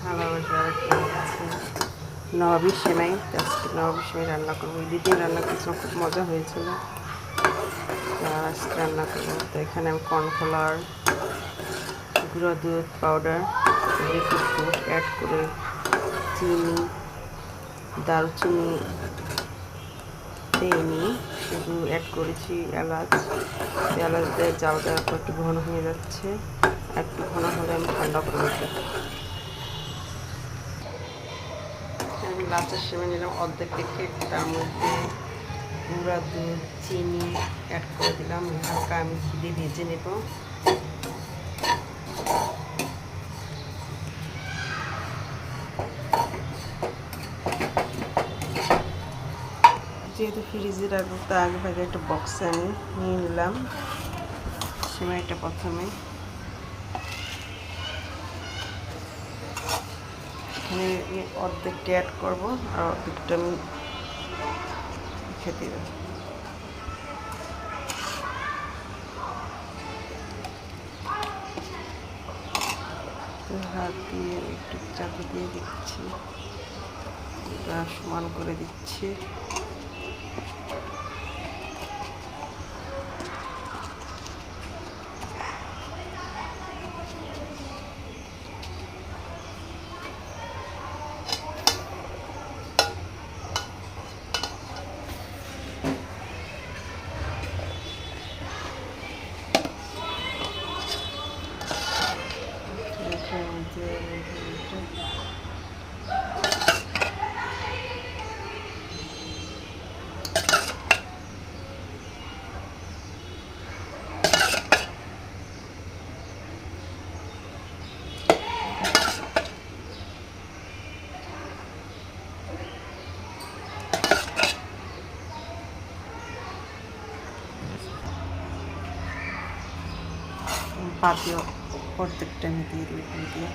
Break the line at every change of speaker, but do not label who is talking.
ভালোবাসা নবাবী সেমাই, আজকে নবাবী সেমাই রান্না করবো। ওই দিদিন রান্না করেছিলাম, খুব মজা হয়েছিল। আজকে রান্না করবো। তো এখানে আমি কর্নফ্লাওয়ার, গুঁড়ো দুধ পাউডার, লিকুইড দুধ অ্যাড করে চিনি, দারুচিনি দিইনি, শুধু অ্যাড করেছি এলাচ। এলাচ দিয়ে জাল দেওয়ার পর একটু ঘন হয়ে যাচ্ছে। একটু ঘন হলে আমি ঠান্ডা করে নেব। আমি লাচের সেমাই নিলাম অর্ধেক রেখে, তার মধ্যে গুঁড়া দুধ, চিনি অ্যাড করে দিলাম। হালকা আমি ঘি দিয়ে ভেজে নেব। যেহেতু ফ্রিজে রাখবো, তা আগে ভাগে একটা বক্সে আমি নিয়ে নিলাম সেমাইটা। প্রথমে এখানে অর্ধেকটা অ্যাড করবো, আর অর্ধেকটা আমি খেতে দেবো। হাত দিয়ে একটু চাপি দিয়ে দিচ্ছি, সমান করে দিচ্ছি। পাতিও প্রত্যেকটা আমি দিয়ে দিই দিয়ে